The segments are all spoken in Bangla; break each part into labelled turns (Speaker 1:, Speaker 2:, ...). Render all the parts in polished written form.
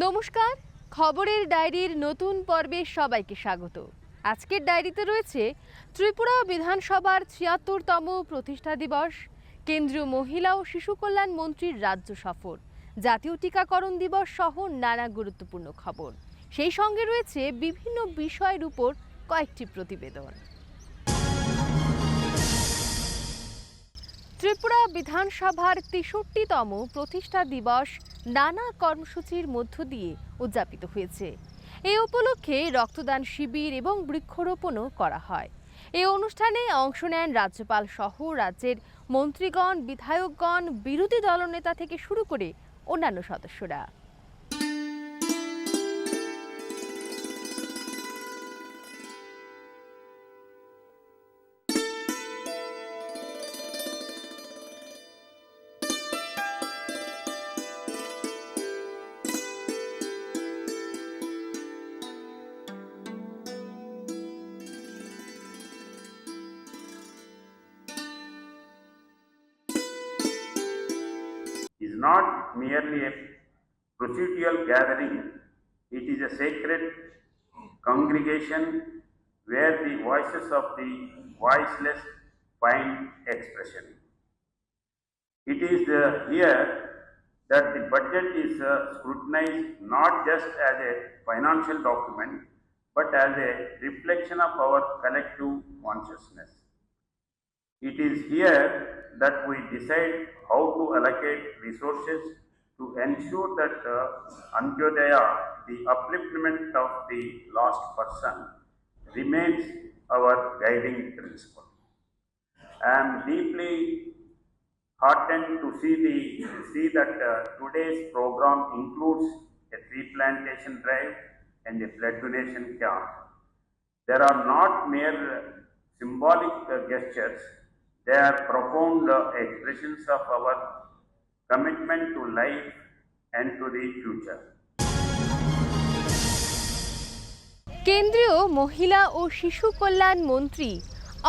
Speaker 1: নমস্কার, খবরের ডায়েরির নতুন পর্বে সবাইকে স্বাগত। আজকের ডায়েরিতে রয়েছে ত্রিপুরা বিধানসভার ৭৬তম প্রতিষ্ঠা দিবস, কেন্দ্রীয় মহিলা ও শিশু কল্যাণ মন্ত্রীর রাজ্য সফর, জাতীয় টিকাকরণ দিবস সহ নানা গুরুত্বপূর্ণ খবর। সেই সঙ্গে রয়েছে বিভিন্ন বিষয়ের উপর কয়েকটি প্রতিবেদন। ত্রিপুরা বিধানসভার ৬৩তম প্রতিষ্ঠা দিবস নানা কর্মসূচির মধ্য দিয়ে উদযাপিত হয়েছে। এই উপলক্ষে রক্তদান শিবির এবং বৃক্ষরোপণও করা হয়। এই অনুষ্ঠানে অংশ নেন রাজ্যপাল সহ রাজ্যের মন্ত্রীগণ, বিধায়কগণ, বিরোধী দলনেতা থেকে শুরু করে অন্যান্য সদস্যরা।
Speaker 2: Is not merely a procedural gathering, it is a sacred congregation where the voices of the voiceless find expression. It is here that the budget is scrutinized not just as a financial document but as a reflection of our collective consciousness. It is here that we decide how to allocate resources to ensure that Antyodaya, the upliftment of the last person, remains our guiding principle. I am deeply heartened to see that today's program includes a tree plantation drive and a flood donation camp. There are not mere symbolic gestures. They are profound expressions of our commitment to life and to the future.
Speaker 1: কেন্দ্রীয় মহিলা ও শিশু কল্যাণ মন্ত্রী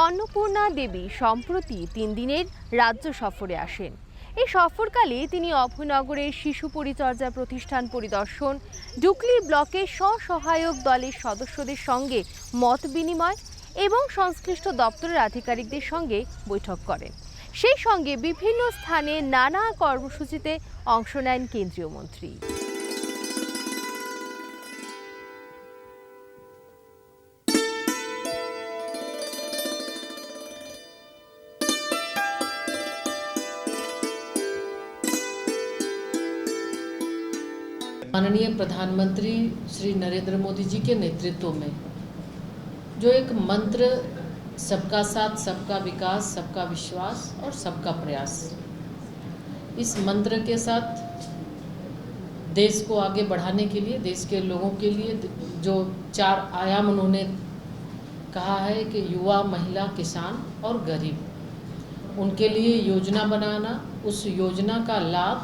Speaker 1: অন্নপূর্ণা দেবী সম্প্রতি ৩ দিনের রাজ্য সফরে আসেন। এই সফরকালে তিনি অভয়নগরের শিশু পরিচর্যা প্রতিষ্ঠান পরিদর্শন, ডুকলি ব্লকের স্ব-সহায়ক দলের সদস্যদের সঙ্গে মত বিনিময় এবং সংশ্লিষ্ট দপ্তরের আধিকারিকদের সঙ্গে বৈঠক করেন। সেই সঙ্গে বিভিন্ন স্থানে নানা কর্মসূচিতে অংশ নেন কেন্দ্রীয় মন্ত্রী।
Speaker 3: माननीय प्रधानमंत्री श्री नरेंद्र मोदी जी के नेतृत्व में जो एक मंत्र सबका साथ, सबका विकास, सबका विश्वास और सबका प्रयास, इस मंत्र के साथ देश को आगे बढ़ाने के लिए, देश के लोगों के लिए जो 4 आयाम उन्होंने कहा है कि युवा, महिला, किसान और गरीब, उनके लिए योजना बनाना, उस योजना का लाभ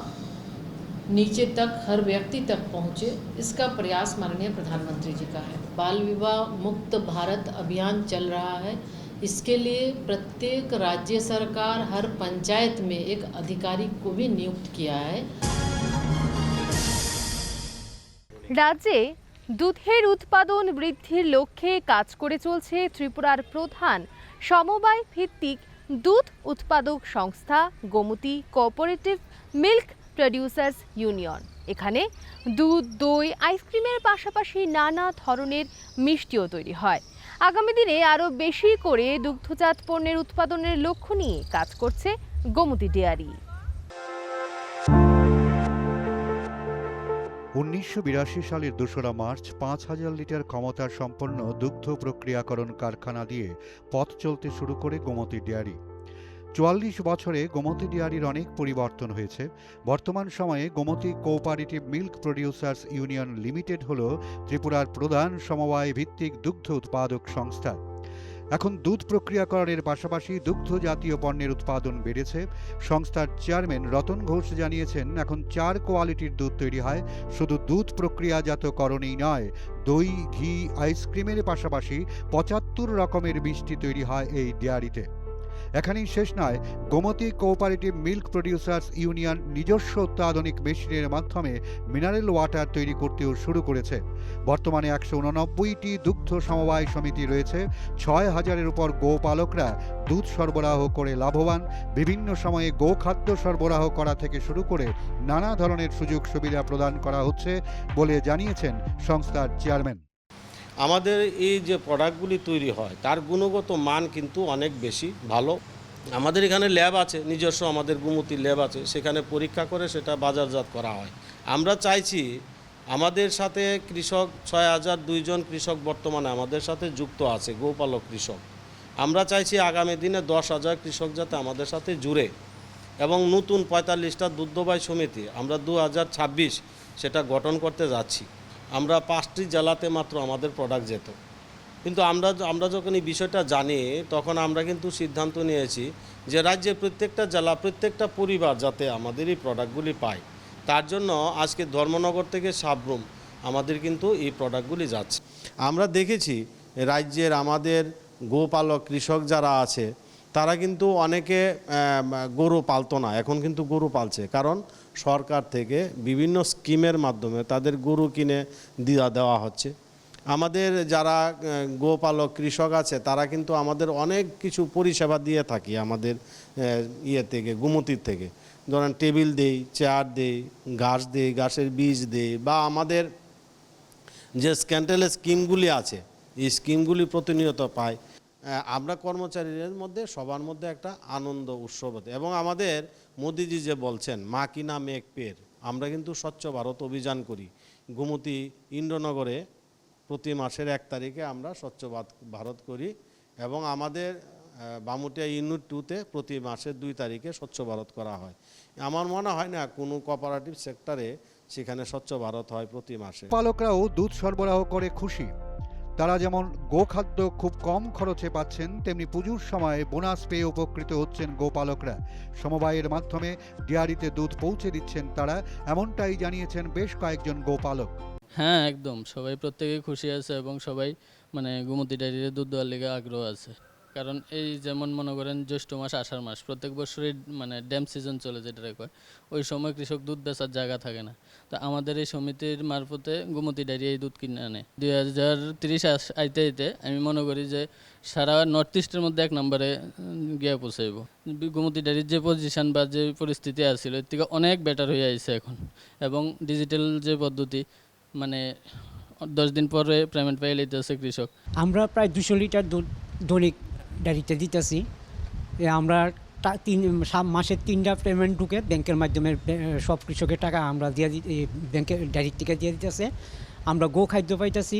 Speaker 3: नीचे तक, हर व्यक्ति तक पहुँचे, इसका प्रयास माननीय प्रधानमंत्री जी का है। बाल विवाह मुक्त भारत अभियान चल रहा है। इसके लिए प्रत्येक राज्य सरकार हर पंचायत में एक अधिकारी को भी नियुक्त किया है।
Speaker 1: রাজ্যে দুধের উৎপাদন বৃদ্ধির লক্ষ্যে কাজ করে চলছে ত্রিপুরার প্রধান সমবায় ভিত্তিক দুধ উৎপাদক সংস্থা Gomati cooperative milk producers union. এখানে দুধ, দই, আইসক্রিমের পাশাপাশি নানা ধরনের মিষ্টিও তৈরি হয়। আগামী দিনে আরও বেশি করে দুগ্ধজাত পণ্যের উৎপাদনের লক্ষ্য নিয়ে কাজ করছে গোমতী ডেয়ারি।
Speaker 4: ১৯৮২ সালের ২রা মার্চ ৫,০০০ লিটার ক্ষমতার সম্পন্ন দুগ্ধ প্রক্রিয়াকরণ কারখানা দিয়ে পথ চলতে শুরু করে গোমতী ডেয়ারি। ৪৪ বছরে গোমতী ডেয়ারির অনেক পরিবর্তন হয়েছে। বর্তমান সময়ে Gomati cooperative milk producers union limited হল ত্রিপুরার প্রধান সমবায় ভিত্তিক দুগ্ধ উৎপাদক সংস্থা। এখন দুধ প্রক্রিয়াকরণের পাশাপাশি দুগ্ধ জাতীয় পণ্যের উৎপাদন বেড়েছে। সংস্থার চেয়ারম্যান রতন ঘোষ জানিয়েছেন, এখন 4 কোয়ালিটির দুধ তৈরি হয়। শুধু দুধ প্রক্রিয়াজাতকরণই নয়, দই, ঘি, আইসক্রিমের পাশাপাশি ৭৫ রকমের মিষ্টি তৈরি হয় এই ডেয়ারিতে। এখানেই শেষ নয়, Gomati cooperative milk producers union নিজস্ব অত্যাধুনিক মেশিনের মাধ্যমে মিনারেল ওয়াটার তৈরি করতেও শুরু করেছে। বর্তমানে 189টি দুগ্ধ সমবায় সমিতি রয়েছে। 6000-এর উপর গোপালকরা দুধ সরবরাহ করে লাভবান। বিভিন্ন সময়ে গোখাদ্য সরবরাহ করা থেকে শুরু করে নানা ধরনের সুযোগ সুবিধা প্রদান করা হচ্ছে বলে জানিয়েছেন সংস্থার চেয়ারম্যান।
Speaker 5: আমাদের এই যে প্রোডাক্টগুলি তৈরি হয় তার গুণগত মান কিন্তু অনেক বেশি ভালো। আমাদের এখানে ল্যাব আছে, নিজস্ব আমাদের গোমতী ল্যাব আছে, সেখানে পরীক্ষা করে সেটা বাজারজাত করা হয়। আমরা চাইছি আমাদের সাথে কৃষক 6002 জন কৃষক বর্তমানে আমাদের সাথে যুক্ত আছে, গোপালক কৃষক। আমরা চাইছি আগামী দিনে 10,000 কৃষক যাতে আমাদের সাথে জুড়ে এবং নতুন 45টা দুগ্ধবাহী সমিতি আমরা 2026 সেটা গঠন করতে যাচ্ছি। আমরা 5টি জেলাতে মাত্র আমাদের প্রোডাক্ট যেত, কিন্তু আমরা যখন এই বিষয়টা জানি তখন আমরা কিন্তু সিদ্ধান্ত নিয়েছি যে রাজ্যের প্রত্যেকটা জেলা, প্রত্যেকটা পরিবার যাতে আমাদের এই প্রোডাক্টগুলি পায়। তার জন্য আজকে ধর্মনগর থেকে সাবরুম আমাদের কিন্তু এই প্রোডাক্টগুলি যাচ্ছে। আমরা দেখেছি রাজ্যের আমাদের গোপালক কৃষক যারা আছে তারা কিন্তু অনেকে গরু পালতো না, এখন কিন্তু গরু পালছে, কারণ সরকার থেকে বিভিন্ন স্কিমের মাধ্যমে তাদের গরু কিনে দেওয়া হচ্ছে। আমাদের যারা গোপালক কৃষক আছে তারা কিন্তু আমাদের অনেক কিছু পরিষেবা দিয়ে থাকি আমাদের থেকে, গোমতীর থেকে। ধরেন টেবিল দেই, চেয়ার দেই, ঘাস দেই, ঘাসের বীজ দেই, বা আমাদের যে স্ক্যান্টেলের স্কিমগুলি আছে এই স্কিমগুলি প্রতিনিয়ত পাই। আমরা কর্মচারীদের মধ্যে সবার মধ্যে একটা আনন্দ উৎসব হতে, এবং আমাদের মোদিজি যে বলছেন মা কি নাম এক পের, আমরা কিন্তু স্বচ্ছ ভারত অভিযান করি। গোমতী ইন্দ্রনগরে প্রতি মাসের 1 তারিখে আমরা স্বচ্ছ ভারত করি, এবং আমাদের বামুটিয়া ইউনিট 2-তে প্রতি মাসের 2 তারিখে স্বচ্ছ ভারত করা হয়। আমার মনে হয় না কোনো কোঅপারেটিভ সেক্টরে সেখানে স্বচ্ছ ভারত হয় প্রতি মাসে।
Speaker 4: পালকরাও দুধ সরবরাহ করে খুশি। তারা যেমন গোখাদ্য খুব কম খরচে পাচ্ছেন, তেমনি পুজোর সময় বোনাস পেয়ে উপকৃত হচ্ছেন গোপালকরা। সমবায়ের মাধ্যমে ডেয়ারিতে দুধ পৌঁছে দিচ্ছেন তারা, এমনটাই জানিয়েছেন বেশ কয়েকজন গোপালক।
Speaker 6: হ্যাঁ, একদম সবাই প্রত্যেকেই খুশি আছে এবং সবাই গোমতী ডেয়ারিতে দুধ দেওয়ার লেগে আগ্রহ আছে। কারণ এই যেমন মনে করেন জ্যৈষ্ঠ মাস, আষাঢ় মাস প্রত্যেক বছরই ড্যাম সিজন চলে, যেটা কয়, ওই সময় কৃষক দুধ বেচার জায়গা থাকে না। তো আমাদের এই সমিতির মারফতে গোমতী ডেয়ারি এই দুধ কিনে আনে। 2030 আইতে আইতে আমি মনে করি যে সারা নর্থ ইস্টের মধ্যে 1 নম্বরে গিয়ে পৌঁছাইব। গোমতী ডেয়ারির যে পজিশন বা যে পরিস্থিতি আসছিল এর থেকে অনেক বেটার হয়ে আসছে এখন, এবং ডিজিটাল যে পদ্ধতি 10 দিন পরে পেমেন্ট পেয়ে লইতেছে কৃষক।
Speaker 7: আমরা প্রায় 200 লিটার দুধ দৈনিক ডেয়ারিতে দিতেছি। আমরা মাসে 3টা পেমেন্ট ঢুকে ব্যাংকের মাধ্যমে সব কৃষকের টাকা আমরা ব্যাংকের ডেয়ারির থেকে দিয়ে দিতেছে। আমরা গোখাদ্য পাইতেছি,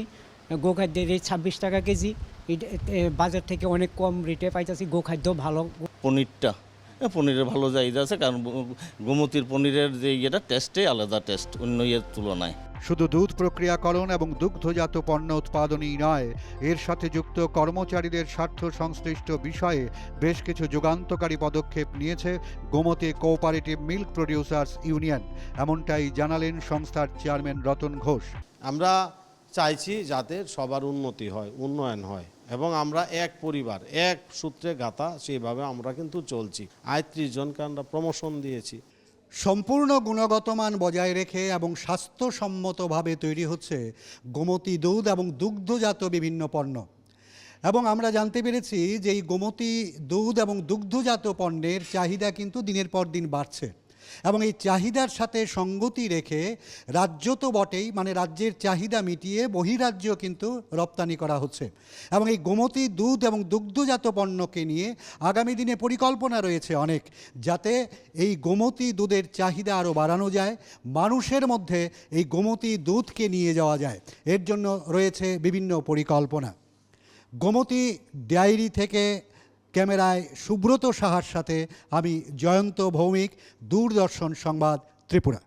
Speaker 7: গোখাদ্যের রেট 26 টাকা কেজি, বাজার থেকে অনেক কম রেটে পাইতেছি। গোখাদ্য ভালো।
Speaker 8: পনিরের ভালো চাহিদা আছে, কারণ গোমতীর পনিরের যে টেস্টই আলাদা, টেস্ট অন্য তুলনায়।
Speaker 4: শুধু দুধ প্রক্রিয়াকরণ এবং দুগ্ধজাত পণ্য উৎপাদনই নয়, এর সাথে যুক্ত কর্মচারীদের স্বার্থ সংশ্লিষ্ট বিষয়ে বেশ কিছু যুগান্তকারী পদক্ষেপ নিয়েছে Gomati cooperative milk producers union, এমনটাই জানালেন সংস্থার চেয়ারম্যান রতন ঘোষ।
Speaker 5: আমরা চাইছি যাতে সবার উন্নতি হয়, উন্নয়ন হয়, এবং আমরা এক পরিবার, এক সূত্রে গাঁথা, সেইভাবে আমরা কিন্তু চলছি। 30 জনকে আমরা প্রমোশন দিয়েছি।
Speaker 4: সম্পূর্ণ গুণগত মান বজায় রেখে এবং স্বাস্থ্যসম্মতভাবে তৈরি হচ্ছে গোমতী দুধ এবং দুগ্ধজাত বিভিন্ন পণ্য। এবং আমরা জানতে পেরেছি যে এই গোমতী দুধ এবং দুগ্ধজাত পণ্যের চাহিদা কিন্তু দিনের পর দিন বাড়ছে, এবং এই চাহিদার সাথে সঙ্গতি রেখে রাজ্য তো বটেই, রাজ্যের চাহিদা মিটিয়ে বহিরাজ্য কিন্তু রপ্তানি করা হচ্ছে। এবং এই গোমতী দুধ এবং দুগ্ধজাত পণ্যকে নিয়ে আগামী দিনে পরিকল্পনা রয়েছে অনেক, যাতে এই গোমতী দুধের চাহিদা আরও বাড়ানো যায়, মানুষের মধ্যে এই গোমতী দুধকে নিয়ে যাওয়া যায়। এর জন্য রয়েছে বিভিন্ন পরিকল্পনা। গোমতী ডেয়ারি থেকে ক্যামেরায় সুব্রত সাহার সাথে আমি জয়ন্ত ভৌমিক, দূরদর্শন সংবাদ, ত্রিপুরা।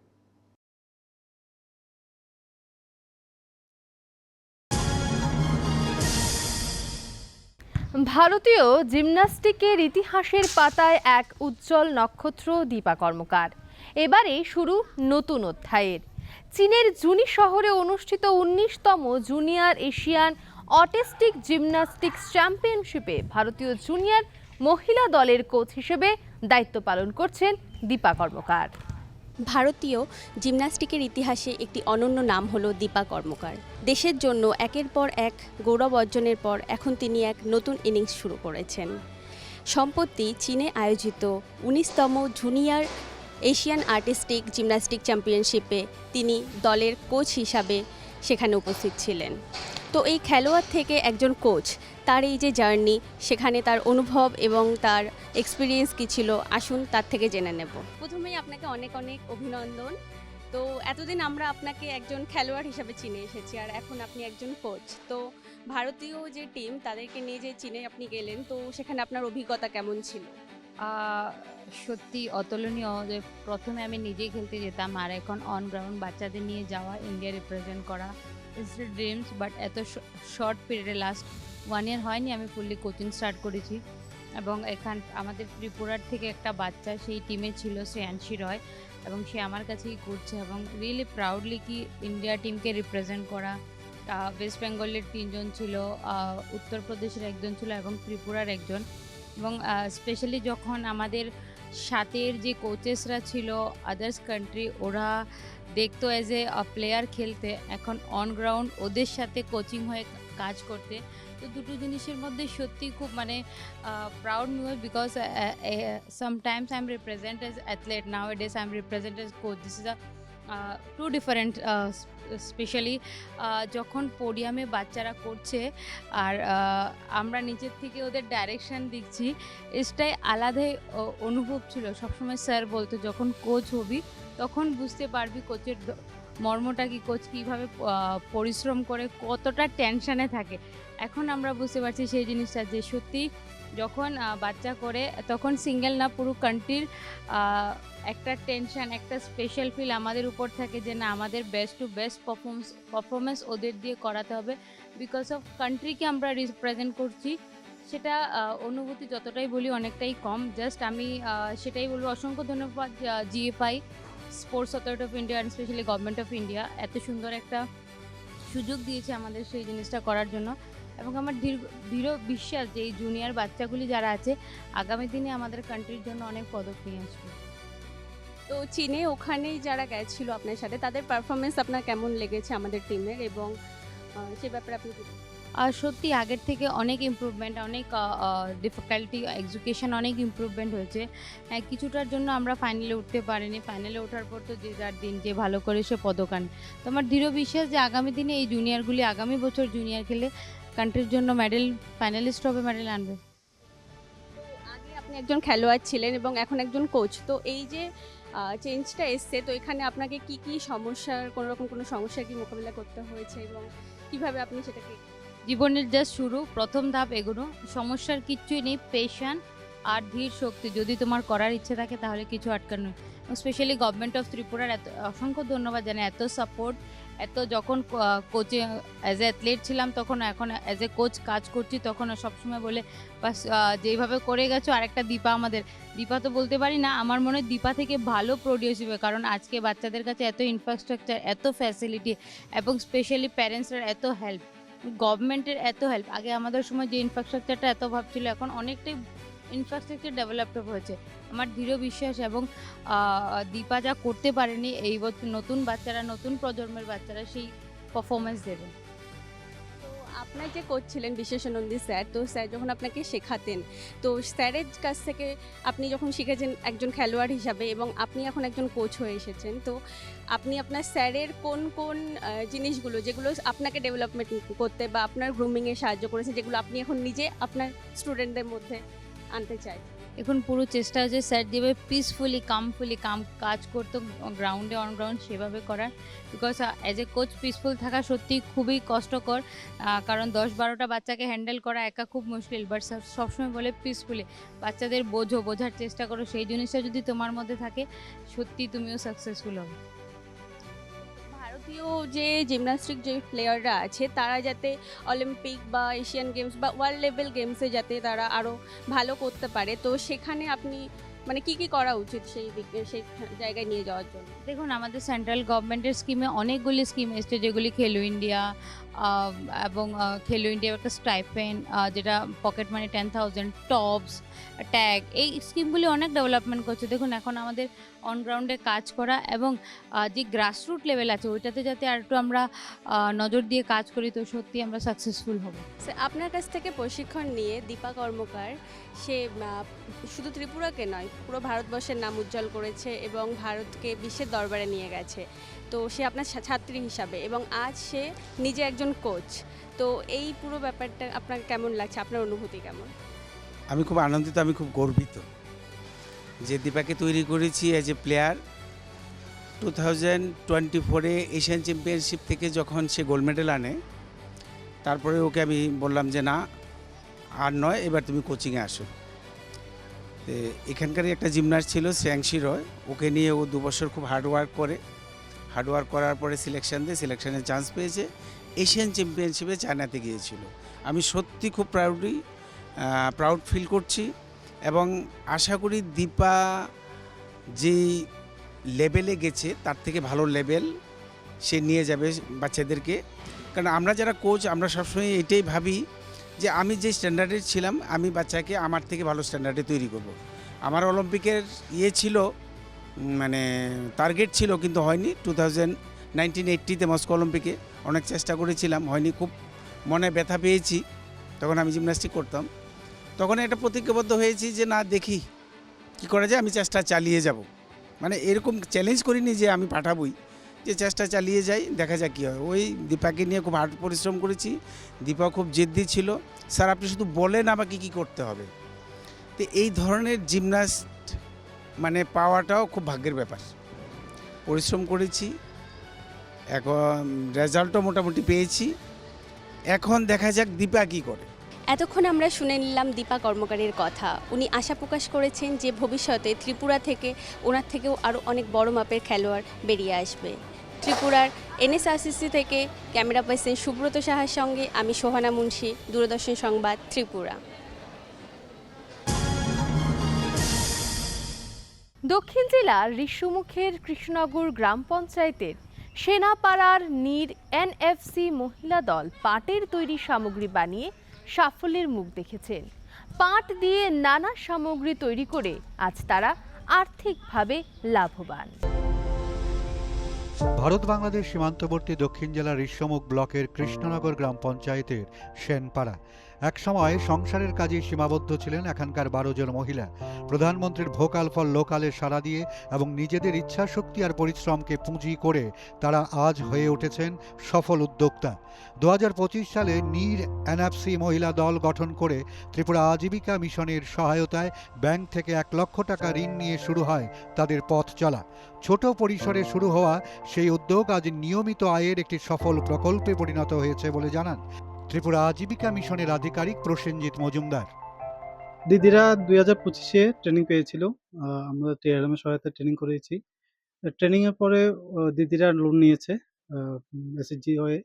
Speaker 1: ভারতীয় জিমন্যাস্টিকের ইতিহাসের পাতায় এক উজ্জ্বল নক্ষত্র দীপা কর্মকার। এবারে শুরু নতুন অধ্যায়ের। চীনের জুনি শহরে অনুষ্ঠিত 19তম জুনিয়র এশিয়ান অটিস্টিক জিমন্যাস্টিক্স চ্যাম্পিয়নশিপে ভারতীয় জুনিয়র মহিলা দলের কোচ হিসেবে দায়িত্ব পালন করছেন দীপা কর্মকার।
Speaker 9: ভারতীয় জিমন্যাস্টিকের ইতিহাসে একটি অনন্য নাম হলো দীপা কর্মকার। দেশের জন্য একের পর এক গৌরব অর্জনের পর এখন তিনি এক নতুন ইনিংস শুরু করেছেন। সম্প্রতি চীনে আয়োজিত 19তম জুনিয়র এশিয়ান আর্টিস্টিক জিমন্যাস্টিক চ্যাম্পিয়নশিপে তিনি দলের কোচ হিসাবে সেখানে উপস্থিত ছিলেন। তো এই খেলোয়াড় থেকে একজন কোচ, তার এই যে জার্নি, সেখানে তার অনুভব এবং তার এক্সপিরিয়েন্স কী ছিল, আসুন তার থেকে জেনে নেব। প্রথমেই আপনাকে অনেক অনেক অভিনন্দন। তো এতদিন আমরা আপনাকে একজন খেলোয়াড় হিসাবে চিনে এসেছি, আর এখন আপনি একজন কোচ। তো ভারতীয় যে টিম, তাদেরকে নিয়ে যে চীনে আপনি গেলেন, তো সেখানে আপনার অভিজ্ঞতা কেমন ছিল?
Speaker 10: সত্যি অতুলনীয়। যে প্রথমে আমি নিজেই খেলতে যেতাম, আর এখন অন গ্রাউন্ড বাচ্চাদের নিয়ে যাওয়া, ইন্ডিয়া রিপ্রেজেন্ট করা ইটস এ ড্রিমস। বাট এত শর্ট পিরিয়ডে, লাস্ট 1 ইয়ার হয়নি আমি ফুললি কোচিং স্টার্ট করেছি। এবং আমাদের ত্রিপুরার থেকে একটা বাচ্চা সেই টিমে ছিল, শ্রেয়াংশী রয়, এবং সে আমার কাছেই করছে। এবং রিয়েলি প্রাউডলি কি ইন্ডিয়া টিমকে রিপ্রেজেন্ট করা। ওয়েস্ট বেঙ্গলের 3 জন ছিল, উত্তরপ্রদেশের 1 জন ছিল এবং ত্রিপুরার 1 জন। এবং স্পেশালি যখন আমাদের সাথের যে কোচেসরা ছিল আদার্স কান্ট্রি, ওরা দেখতো অ্যাজ এ প্লেয়ার খেলতে, এখন অন গ্রাউন্ড ওদের সাথে কোচিং হয়ে কাজ করতে, তো দুটো জিনিসের মধ্যে সত্যি খুব proud new, because sometimes I am represent as athlete, nowadays I am represent as coach. This is too different. Specially যখন পোডিয়ামে বাচ্চারা করছে আর আমরা নিচের থেকে ওদের ডাইরেকশন দিচ্ছি, এটাই আলাদাই অনুভব ছিল। সবসময় স্যার বলতো যখন কোচ হবি তখন বুঝতে পারবি কোচের মর্মটা কি, কোচ কীভাবে পরিশ্রম করে, কতটা টেনশানে থাকে। এখন আমরা বুঝতে পারছি সেই জিনিসটা, যে সত্যি যখন বাচ্চা করে তখন সিঙ্গেল না, পুরো কান্ট্রির একটা টেনশন, একটা স্পেশাল ফিল আমাদের উপর থাকে, যে না আমাদের বেস্ট টু বেস্ট পারফরমেন্স ওদের দিয়ে করাতে হবে, বিকজ অফ কান্ট্রিকে আমরা রিপ্রেজেন্ট করছি। সেটা অনুভূতি যতটাই বলি অনেকটাই কম। জাস্ট আমি সেটাই বলবো, অসংখ্য ধন্যবাদ GFI, sports authority of India and specially government of India, এত সুন্দর একটা সুযোগ দিয়েছে আমাদের সেই জিনিসটা করার জন্য। এবং আমার দৃঢ় বিশ্বাস যে এই জুনিয়র বাচ্চাগুলি যারা আছে আগামী দিনে আমাদের কান্ট্রির জন্য অনেক পদক নিয়ে আসবে।
Speaker 9: তো চীনে ওখানেই যারা গেছিল আপনার সাথে, তাদের পারফরমেন্স আপনার কেমন লেগেছে আমাদের টিমের, এবং সে ব্যাপারে আপনি কি বলবেন?
Speaker 10: আর সত্যি আগের থেকে অনেক ইমপ্রুভমেন্ট, অনেক ডিফিকাল্টি, এক্সিকিউশন অনেক ইমপ্রুভমেন্ট হয়েছে। কিছুটার জন্য আমরা ফাইনালে উঠতে পারিনি, ফাইনালে ওঠার পর তো যে যার দিন যে ভালো করে সে পদক আনে। তো আমার দৃঢ় বিশ্বাস যে আগামী দিনে এই জুনিয়রগুলি আগামী বছর জুনিয়র খেলে কান্ট্রির জন্য মেডেল, ফাইনালিস্ট হবে, মেডেল আনবে।
Speaker 9: আগে আপনি একজন খেলোয়াড় ছিলেন এবং এখন একজন কোচ, তো এই যে চেঞ্জটা এসছে, তো এখানে আপনাকে কি কি সমস্যার, কোনো সমস্যার কি মোকাবিলা করতে হয়েছে, এবং কিভাবে আপনি সেটাকে?
Speaker 10: জীবনের জাস্ট শুরু, প্রথম ধাপ এগোনো, সমস্যার কিচ্ছুই নেই, পেশেন্স আর ধীর শক্তি, যদি তোমার করার ইচ্ছে থাকে তাহলে কিছু আটকানো। স্পেশালি গভর্নমেন্ট অফ ত্রিপুরার অসংখ্য ধন্যবাদ জানাই, এত সাপোর্ট, এত যখন কোচে অ্যাজ এ অ্যাথলেট ছিলাম তখন, এখন অ্যাজ এ কোচ কাজ করছি তখন সবসময় বলে বাস যেইভাবে করে গেছো আরেকটা দীপা আমাদের। দীপা তো বলতে পারি না, আমার মনে হয় দীপা থেকে ভালো প্রডিউস হবে, কারণ আজকে বাচ্চাদের কাছে এত ইনফ্রাস্ট্রাকচার, এত ফ্যাসিলিটি, এবং স্পেশালি প্যারেন্টসরা এত হেল্প, গভর্নমেন্টের এত হেল্প। আগে আমাদের সময় যে ইনফ্রাস্ট্রাকচারটা এত অভাব ছিল, এখন অনেকটাই ইনফ্রাস্ট্রাকচার ডেভেলপ হয়েছে। আমার দৃঢ় বিশ্বাস, এবং দীপা যা করতে পারেনি, এই নতুন বাচ্চারা, নতুন প্রজন্মের বাচ্চারা সেই পারফরমেন্স দেবে।
Speaker 9: তো আপনার যে কোচ ছিলেন বিশেষানন্দী স্যার, তো স্যার যখন আপনাকে শেখাতেন, তো স্যারের কাছ থেকে আপনি যখন শিখেছেন একজন খেলোয়াড় হিসাবে, এবং আপনি এখন একজন কোচ হয়ে এসেছেন, তো আপনি আপনার স্যারের কোন কোন জিনিসগুলো, যেগুলো আপনাকে ডেভেলপমেন্ট করতে বা আপনার গ্রুমিংয়ে সাহায্য করেছে, যেগুলো আপনি এখন নিজে আপনার স্টুডেন্টদের মধ্যে আনতে চাই?
Speaker 10: এখন পুরো চেষ্টা হচ্ছে স্যার যেভাবে পিসফুলি কাজ করতো গ্রাউন্ডে, অন গ্রাউন্ড, সেভাবে করার। Because as a coach peaceful থাকা সত্যি খুবই কষ্টকর, কারণ 10-12টা বাচ্চাকে হ্যান্ডেল করা একা খুব মুশকিল। বাট সবসময় বলে পিসফুলি বাচ্চাদের বোঝার চেষ্টা করো, সেই জিনিসটা যদি তোমার মধ্যে থাকে সত্যি তুমিও সাকসেসফুল হবে।
Speaker 9: ভারতীয় যে জিমন্যাস্টিক যে প্লেয়াররা আছে, তারা যাতে অলিম্পিক বা এশিয়ান গেমস বা ওয়ার্ল্ড লেভেল গেমসে যাতে তারা আরও ভালো করতে পারে, তো সেখানে আপনি কি কি করা উচিত সেই জায়গায় নিয়ে যাওয়ার জন্য?
Speaker 10: দেখুন, আমাদের সেন্ট্রাল গভর্নমেন্টের স্কিমে অনেকগুলি স্কিম এসছে, যেগুলি খেলো ইন্ডিয়া, এবং খেলো ইন্ডিয়া একটা স্টাইপেন্ড, যেটা পকেট মানি 10,000, টপস, ট্যাগ, এই স্কিমগুলি অনেক ডেভেলপমেন্ট করছে। দেখুন এখন আমাদের অনগ্রাউন্ডে কাজ করা এবং যে গ্রাসরুট লেভেল আছে ওইটাতে যাতে আর একটু আমরা নজর দিয়ে কাজ করি, তো সত্যি আমরা সাকসেসফুল হব।
Speaker 9: আপনার কাছ থেকে প্রশিক্ষণ নিয়ে দীপা কর্মকার সে শুধু ত্রিপুরাকে নয় পুরো ভারতবর্ষের নাম উজ্জ্বল করেছে এবং ভারতকে বিশ্বের দরবারে নিয়ে গেছে। তো সে আপনার ছাত্রী হিসাবে এবং আজ সে নিজে একজন কোচ। তো এই পুরো ব্যাপারটা আপনার কেমন লাগছে, আপনার অনুভূতি কেমন?
Speaker 11: আমি খুব আনন্দিত, আমি খুব গর্বিত যে দীপাকে তৈরি করেছি অ্যাজ এ প্লেয়ার। 2024-এ এশিয়ান চ্যাম্পিয়নশিপ থেকে যখন সে গোল্ড মেডেল আনে, তারপরে ওকে আমি বললাম যে না আর নয়, এবার তুমি কোচিংয়ে আসো। তো এখানকারই একটা জিমনাস্ট ছিল শ্রেয়াংশী রয়, ওকে নিয়ে ও 2 বছর খুব হার্ডওয়ার্ক করার পরে সিলেকশন দিয়ে সিলেকশনের চান্স পেয়েছে। এশিয়ান চ্যাম্পিয়নশিপে চায়নাতে গিয়েছিল। আমি সত্যি খুব প্রাউড ফিল করছি এবং আশা করি দীপা যেই লেভেলে গেছে তার থেকে ভালো লেভেল সে নিয়ে যাবে বাচ্চাদেরকে। কারণ আমরা যারা কোচ আমরা সবসময় এটাই ভাবি যে আমি যে স্ট্যান্ডার্ডে ছিলাম আমি বাচ্চাকে আমার থেকে ভালো স্ট্যান্ডার্ডে তৈরি করব। আমার অলিম্পিকের ছিল মানে টার্গেট ছিল কিন্তু হয়নি। 1980-তে মস্কো অলিম্পিকে অনেক চেষ্টা করেছিলাম, হয়নি। খুব মনে ব্যথা পেয়েছি, তখন আমি জিমন্যাস্টিক করতাম। তখন একটা প্রতিজ্ঞাবদ্ধ হয়েছি যে না দেখি কি করা যায়, আমি চেষ্টা চালিয়ে যাব। মানে এরকম চ্যালেঞ্জ করিনি যে আমি পাঠাবই, যে চেষ্টা চালিয়ে যাই, দেখা যাক কী হয়। ওই দীপাকে নিয়ে খুব হার্ড পরিশ্রম করেছি। দীপা খুব জেদ্দি ছিল, স্যার আপনি শুধু বলেন আমাকে কী করতে হবে। তো এই ধরনের জিমনাস্ট মানে পাওয়াটাও খুব ভাগ্যের ব্যাপার। পরিশ্রম করেছি, এখন রেজাল্টও মোটামুটি পেয়েছি। এখন দেখা যাক দীপা কী করে।
Speaker 9: এতক্ষণ আমরা শুনে নিলাম দীপা কর্মকারের কথা। উনি আশা প্রকাশ করেছেন যে ভবিষ্যতে ত্রিপুরা থেকে ওনার থেকেও আরও অনেক বড় মাপের খেলোয়াড় বেরিয়ে আসবে। ত্রিপুরার NSRCC থেকে ক্যামেরা পার্সন সুব্রত সাহার সঙ্গে আমি সোহানা মুন্সি, দূরদর্শন সংবাদ, ত্রিপুরা।
Speaker 1: দক্ষিণ জেলার ঋষ্যমুখের কৃষ্ণনগর গ্রাম পঞ্চায়েতের সেনাপাড়ার নীর NFC মহিলা দল পাটের তৈরি সামগ্রী বানিয়ে সাফল্যের মুখ দেখেছেন। পাট দিয়ে নানা সামগ্রী তৈরি করে আজ তারা আর্থিকভাবে লাভবান।
Speaker 4: ভারত বাংলাদেশ সীমান্তবর্তী দক্ষিণ জেলার ঋষ্যমুখ ব্লকের কৃষ্ণনগর গ্রাম পঞ্চায়েতের সেনপাড়া একসময় সংসারের কাজে সীমাবদ্ধ ছিলেন এখানকার 12 জন মহিলা। প্রধানমন্ত্রীর ভোকাল ফর লোকালে সাড়া দিয়ে এবং নিজেদের ইচ্ছাশক্তি আর পরিশ্রমকে পুঁজি করে তারা আজ হয়ে উঠেছেন সফল উদ্যোক্তা। 2025 সালে নীর NFC মহিলা দল গঠন করে ত্রিপুরা আজীবিকা মিশনের সহায়তায় ব্যাংক থেকে 1 লক্ষ টাকা ঋণ নিয়ে শুরু হয় তাদের পথ চলা। ছোট পরিসরে শুরু হওয়া সেই উদ্যোগ আজ নিয়মিত আয়ের একটি সফল প্রকল্পে পরিণত হয়েছে বলে জানান ত্রিপুরা আজীবিকা মিশনের আধিকারিক প্রসেনজিৎ মজুমদার।
Speaker 12: দিদিরা 2025-এ ট্রেনিং পেয়েছিল, আমরা TRM এর সহায়তায় ট্রেনিং করেছি। ট্রেনিংয়ের পরে দিদিরা লোন নিয়েছে SHG হয়ে।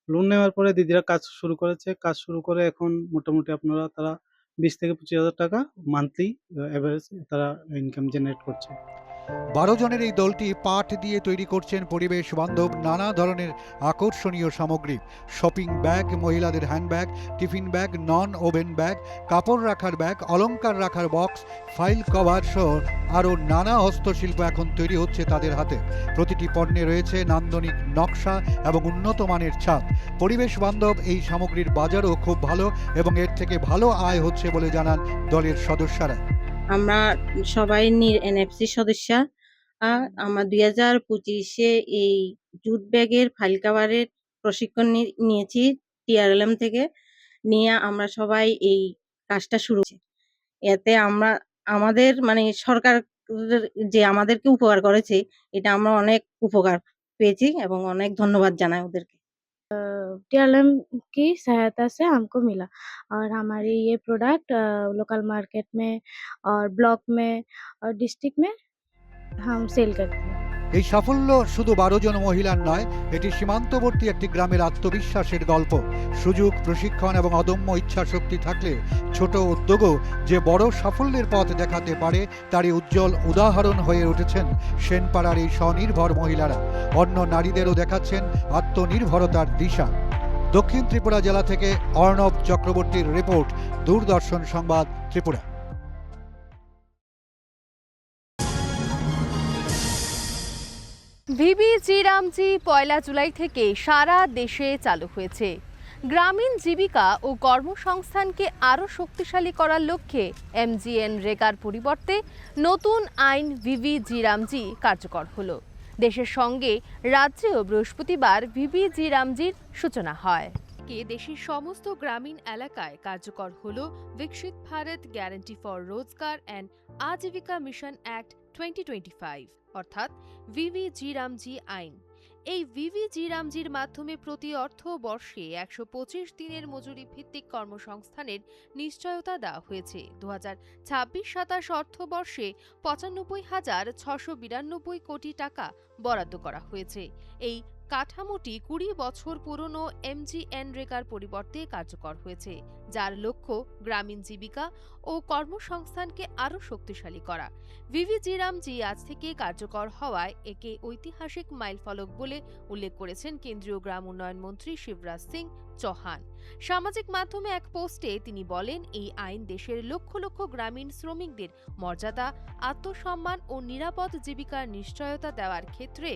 Speaker 12: লোন নেওয়ার পরে দিদিরা কাজ শুরু করেছে। কাজ শুরু করে এখন মোটামুটি তারা 20 থেকে 25,000 টাকা মান্থলি অ্যাভারেজ তারা ইনকাম জেনারেট করছে।
Speaker 4: 12 জনের এই দলটি পাট দিয়ে তৈরি করছেন পরিবেশ বান্ধব নানা ধরনের আকর্ষণীয় সামগ্রী। শপিং ব্যাগ, মহিলাদের handbag, tiffin bag, non woven bag, কাপড় রাখার ব্যাগ, অলংকার রাখার বক্স, ফাইল কভার সহ আরও নানা হস্তশিল্প এখন তৈরি হচ্ছে তাদের হাতে। প্রতিটি পণ্যে রয়েছে নান্দনিক নকশা এবং উন্নত মানের ছাপ। পরিবেশ বান্ধব এই সামগ্রীর বাজারও খুব ভালো এবং এর থেকে ভালো আয় হচ্ছে বলে জানান দলের সদস্যরা।
Speaker 13: আমরা সবাই নীর NFC সদস্য। আমরা 2025-এ এই জুট ব্যাগের ফাইল কাভারের প্রশিক্ষণ নিয়েছি TRLM থেকে। নিয়ে আমরা সবাই এই কাজটা শুরু করেছি। এতে আমাদের মানে সরকার যে আমাদেরকে উপকার করেছে, এটা আমরা অনেক উপকার পেয়েছি এবং অনেক ধন্যবাদ জানাই ওদেরকে।
Speaker 14: TRLM की सहायता से हमको मिला और हमारी ये प्रोडक्ट लोकल मार्केट में और ब्लॉक में और डिस्ट्रिक्ट में हम सेल करते हैं।
Speaker 4: এই সাফল্য শুধু 12 জন মহিলার নয়, এটি সীমান্তবর্তী একটি গ্রামের আত্মবিশ্বাসের গল্প। সুযোগ, প্রশিক্ষণ এবং অদম্য ইচ্ছাশক্তি থাকলে ছোট উদ্যোগও যে বড় সাফল্যের পথ দেখাতে পারে তারই উজ্জ্বল উদাহরণ হয়ে উঠেছেন সেনপাড়ার এই স্বনির্ভর মহিলারা। অন্য নারীদেরও দেখাচ্ছেন আত্মনির্ভরতার দিশা। দক্ষিণ ত্রিপুরা জেলা থেকে অর্ণব চক্রবর্তীর রিপোর্ট, দূরদর্শন সংবাদ ত্রিপুরা।
Speaker 1: ভিবি জি রামজি 1 জুলাই থেকে সারা দেশে চালু হয়েছে। গ্রামীণ জীবিকা ও কর্মসংস্থানকে আরও শক্তিশালী করার লক্ষ্যে MGNREGAর পরিবর্তে নতুন আইন ভিবি জি রামজি কার্যকর হলো। দেশের সঙ্গে রাজ্যেও বৃহস্পতিবার ভিবি জি রামজির সূচনা হয়। দেশের সমস্ত গ্রামীণ এলাকায় কার্যকর হলো বিকশিত ভারত গ্যারান্টি ফর রোজগার অ্যান্ড আজীবিকা মিশন অ্যাক্ট 2025 অর্থাৎ ভিবি জি রামজি আইন। এই ভিবি জি রামজির মাধ্যমে প্রতি অর্থবর্ষে 125 দিনের মজুরি ভিত্তিক কর্মসংস্থানের নিশ্চয়তা দেওয়া হয়েছে। 2026-27 অর্থবর্ষে 95,692 কোটি টাকা বরাদ্দ করা হয়েছে। এই কাঠামোটি 20 বছর পুরনো MGNREGAর পরিবর্তে কার্যকর হয়েছে, যার লক্ষ্য গ্রামীণ জীবিকা ও কর্মসংস্থানকে আরও শক্তিশালী করা। ভিবি জি রামজি আজ থেকে কার্যকর হওয়ায় একে ঐতিহাসিক মাইলফলক বলে উল্লেখ করেছেন কেন্দ্রীয় গ্রাম উন্নয়ন মন্ত্রী শিবরাজ সিং চৌহান। সামাজিক মাধ্যমে এক পোস্টে তিনি বলেন, এই আইন দেশের লক্ষ লক্ষ গ্রামীণ শ্রমিকদের মর্যাদা, আত্মসম্মান ও নিরাপদ জীবিকার নিশ্চয়তা দেওয়ার ক্ষেত্রে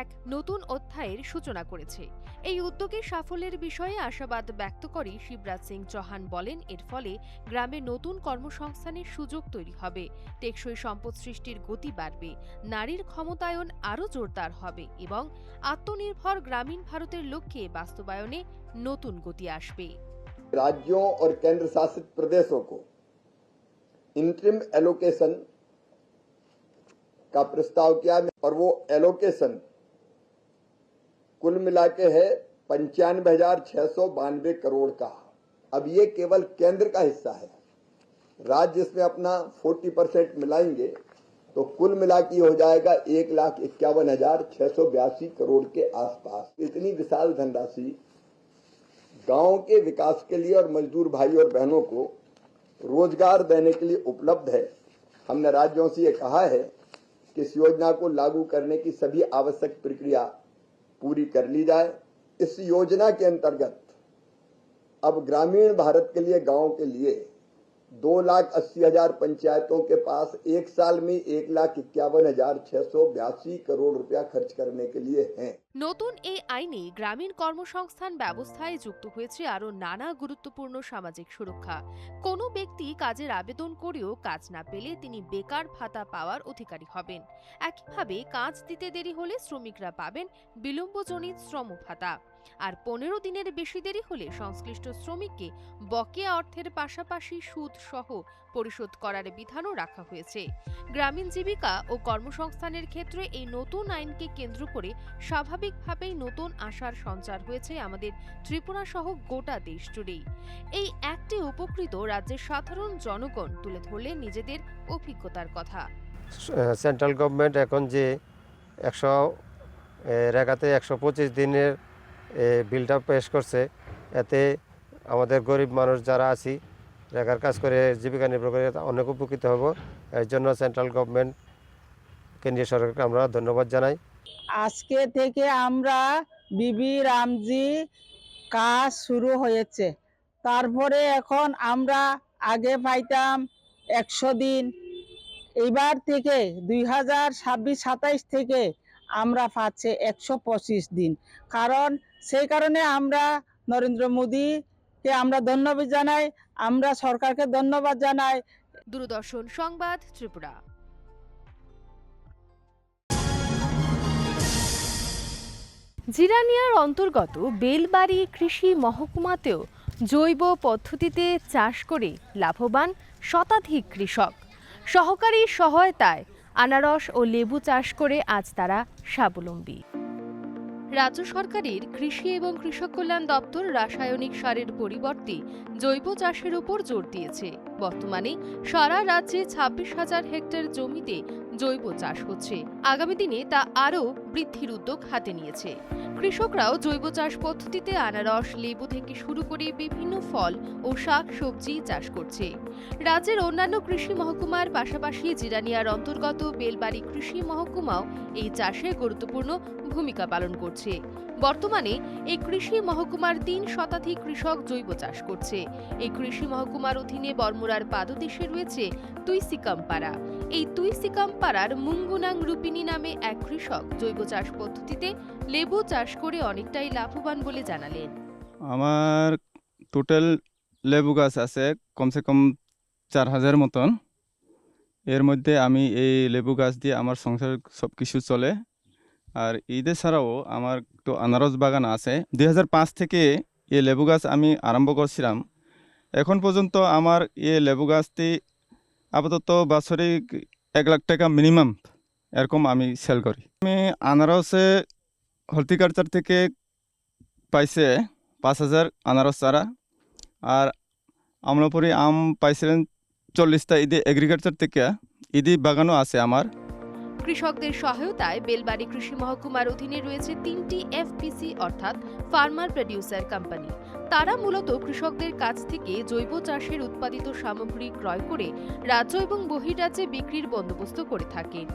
Speaker 1: এক নতুন অধ্যায়ের সূচনা করেছে। এই উদ্যোগের সাফল্যের বিষয়ে আশাবাদ ব্যক্ত করে শিবরাজ সিং চৌহান বলেন, এর ফলে গ্রামে নতুন কর্মসংস্থানের সুযোগ তৈরি হবে, টেকসই সম্পদ সৃষ্টির গতি বাড়বে, নারীর ক্ষমতায়ন আরও জোরদার হবে এবং আত্মনির্ভর গ্রামীণ ভারতের লক্ষ্যে বাস্তবায়নে নতুন গতি আসবে।
Speaker 15: राज्यों और केंद्र शासित प्रदेशों को इंटरिम एलोकेशन का प्रस्ताव किया और वो एलोकेशन कुल मिला के है 95,692 करोड़ का। अब ये केवल केंद्र का हिस्सा है, राज्य इसमें अपना 40% मिलाएंगे तो कुल मिला के हो जाएगा 1,51,682 करोड़ के आसपास। इतनी विशाल धनराशि गांव के विकास के लिए और मजदूर भाई और बहनों को रोजगार देने के लिए उपलब्ध है। हमने राज्यों से ये कहा है कि इस योजना को लागू करने की सभी आवश्यक प्रक्रिया पूरी कर ली जाए। इस योजना के अंतर्गत अब ग्रामीण भारत के लिए, गांव के लिए 2,80,000 पंचायतों के पास एक साल में 1,51,682 करोड़ रुपया खर्च करने के लिए हैं।
Speaker 1: নতুন এই আইনে গ্রামীণ কর্মসংস্থান ব্যবস্থায় যুক্ত হয়েছে আরও নানা গুরুত্বপূর্ণ সামাজিক সুরক্ষা। কোনো ব্যক্তি কাজের আবেদন করেও কাজ না পেলে তিনি বেকার ভাতা পাওয়ার অধিকারী হবেন। একইভাবে কাজ দিতে দেরি হলে শ্রমিকরা পাবেন বিলম্বজনিত শ্রম ভাতা। আর 15 দিনের বেশি দেরি হলে সংশ্লিষ্ট শ্রমিককে বকেয়া অর্থের পাশাপাশি সুদ সহ পরিশোধ করার বিধানও রাখা হয়েছে। গ্রামীণ জীবিকা ও কর্মসংস্থানের ক্ষেত্রে এই নতুন আইনকে কেন্দ্র করে স্বাভাবিকভাবেই নতুন আশার সঞ্চার হয়েছে আমাদের ত্রিপুরা সহ গোটা দেশ জুড়েই। এই অ্যাক্টে উপকৃত রাজ্যের সাধারণ জনগণ তুলে ধরলেন নিজেদের অভিজ্ঞতার কথা।
Speaker 16: সেন্ট্রাল গভর্নমেন্ট এখন যে 125 দিনের বিলটা পেশ করছে, এতে আমাদের গরিব মানুষ যারা আছি রেগার কাজ করে জীবিকা নির্ভর করে অনেক উপকৃত হব। এর জন্য সেন্ট্রাল গভর্নমেন্ট, কেন্দ্রীয় সরকারকে আমরা ধন্যবাদ জানাই।
Speaker 17: আজকে থেকে আমরা বিবি রামজি কাজ শুরু হয়েছে। তারপরে এখন আমরা আগে পাইতাম 100 দিন, এইবার থেকে 2026-27 থেকে আমরা পাচ্ছি 125 দিন। কারণ সেই কারণে আমরা নরেন্দ্র মোদীকে আমরা ধন্যবাদ জানাই, আমরা সরকারকে ধন্যবাদ জানাই।
Speaker 1: দূরদর্শন সংবাদ ত্রিপুরা। জিরানিয়ার অন্তর্গত বেলবাড়ি কৃষি মহকুমাতেও জৈব পদ্ধতিতে চাষ করে লাভবান শতাধিক কৃষক। সহকারী সহায়তায় আনারস ও লেবু চাষ করে আজ তারা স্বাবলম্বী। রাজ্য সরকারের কৃষি এবং কৃষক কল্যাণ দপ্তর রাসায়নিক সারের পরিবর্তে জৈব চাষের উপর জোর দিয়েছে। বর্তমানে সারা রাজ্যে 26,000 হেক্টর জমিতে জৈব চাষ হচ্ছে। আগামী দিনে তা আরও বৃদ্ধির উদ্যোগ হাতে নিয়েছে। কৃষকরাও জৈব চাষ পদ্ধতিতে আনারস, লেবু থেকে শুরু করে বিভিন্ন ফল ও শাক সবজি চাষ করছে। রাজ্যের অন্যান্য কৃষি মহকুমার পাশাপাশি জিরানিয়ার অন্তর্গত বেলবাড়ি কৃষি মহকুমাও এই চাষে গুরুত্বপূর্ণ ভূমিকা পালন করছে। বর্তমানে এই কৃষি মহকুমার ৩ শতাধিক কৃষক জৈব চাষ করছে। এই কৃষি মহকুমার অধীনে বর্মুরার পাদদেশে রয়েছে তুইসিকাম পাড়া। এই তুইসিকাম পাড়ার মুঙ্গুনাং রূপিনী নামে এক কৃষক জৈব চাষ পদ্ধতিতে লেবু চাষ করে অনেকটাই লাভবান বলে জানালেন।
Speaker 18: আমার টোটাল লেবু গাছ আছে কমসে কম 4000 মতন। এর মধ্যে আমি এই লেবু গাছ দিয়ে আমার সংসার সব কিছু চলে। আর ঈদের ছাড়াও আমার তো আনারস বাগান আছে। 2005 থেকে এই লেবু গাছ আমি আরম্ভ করছিলাম। এখন পর্যন্ত আমার এই লেবু গাছটি আপাতত বাৎসরিক 1 লাখ টাকা মিনিমাম এরকম আমি সেল করি। আমি আনারসে হর্টিকালচার থেকে পাইছে 5000 আনারস চারা, আর আমলাপুরি আম পাইছিলেন 40টা। ঈদে এগ্রিকালচার থেকে ঈদি বাগানও আছে আমার।
Speaker 1: কৃষকদের সহায়তায় বেলবাড়ি কৃষি মহকুমার অধীনে রয়েছে 3টি এফপিসি অর্থাৎ ফার্মার প্রডিউসার কোম্পানি। তারা মূলত কৃষকদের কাছ থেকে জৈব চাষের উৎপাদিত সামগ্রী ক্রয় করে রাজ্য এবং বহির্রাজ্যে বিক্রির বন্দোবস্ত করে থাকেন।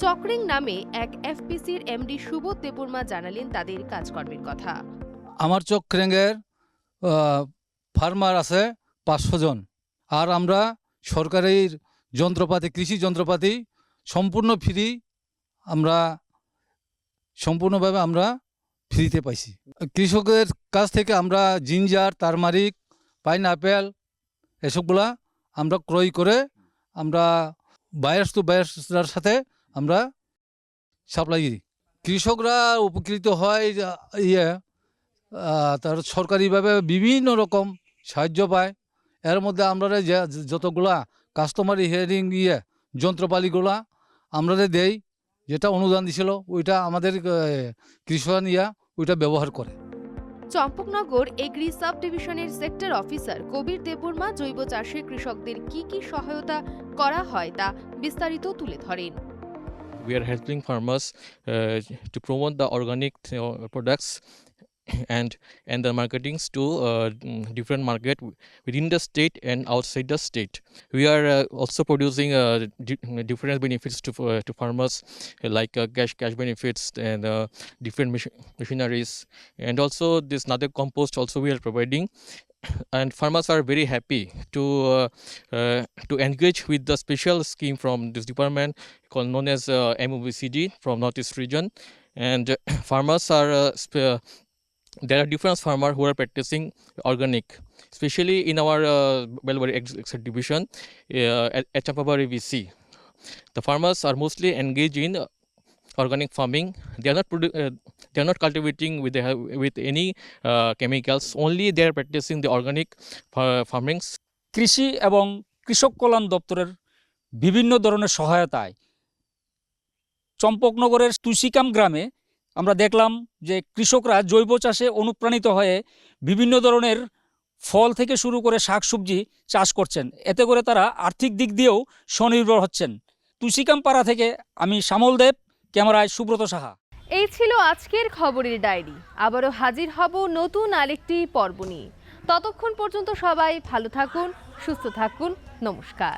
Speaker 1: চক্রিং নামে এক এফপিসির এমডি সুবোধ দেববর্মা জানালেন তাদের কাজকর্মের কথা।
Speaker 19: আমার চক্রিংয়ের ফার্মার আছে 500 জন, আর আমরা সরকারের যন্ত্রপাতি, কৃষি যন্ত্রপাতি সম্পূর্ণ ফ্রি, আমরা সম্পূর্ণভাবে আমরা ফ্রিতে পাইছি। কৃষকের কাছ থেকে আমরা জিঞ্জার, টারমারিক, পাইনঅ্যাপেল এসবগুলা আমরা ক্রয় করে আমরা বায়ার্স টু বায়ার্সের সাথে আমরা সাপ্লাই দিই। কৃষকরা উপকৃত হয় তার সরকারিভাবে বিভিন্ন রকম সাহায্য পায়। এর মধ্যে আমরা যতগুলা কাস্টমার হিয়ারিং যন্ত্রপাতিগুলা আমরা দেই, যেটা অনুদান দিছিল ওইটা আমাদের কৃষক ওইটা ব্যবহার করে।
Speaker 1: চম্পকনগর এগ্রি সাব ডিভিশনের সেক্টর অফিসার কবির দেববর্মা জৈব চাষে কৃষকদের কি কি সহায়তা করা হয় তা বিস্তারিত তুলে ধরেন।
Speaker 20: We are helping farmers to promote the organic products and the marketings to different market within the state and outside the state. We are also producing different benefits to farmers like cash benefits and different machineries, and also this Nadek compost also we are providing. And farmers are very happy to engage with the special scheme from this department called known as MOBCD from Northeast region. And farmers are there are different farmers who are practicing organic, especially in our Belbari division at Champabari VC. The farmers are mostly engaged in organic farming. They are not cultivating with any chemicals. Only they are practicing the organic farming.
Speaker 21: কৃষি এবং কৃষক কল্যাণ দপ্তরের বিভিন্ন ধরনের সহায়তায় চম্পকনগরের তুইসিকাম গ্রামে আমরা দেখলাম যে কৃষকরা জৈব চাষে অনুপ্রাণিত হয়ে বিভিন্ন ধরনের ফল থেকে শুরু করে শাকসবজি চাষ করছেন। এতে করে তারা আর্থিক দিক দিয়েও স্বনির্ভর হচ্ছেন। তুইসিকাম পাড়া থেকে আমি শ্যামল দেব, ক্যামেরায় সুব্রত সাহা।
Speaker 1: এই ছিল আজকের খবরের ডায়েরি। আবারও হাজির হব নতুন আরেকটি পর্ব নিয়ে। ততক্ষণ পর্যন্ত সবাই ভালো থাকুন, সুস্থ থাকুন। নমস্কার।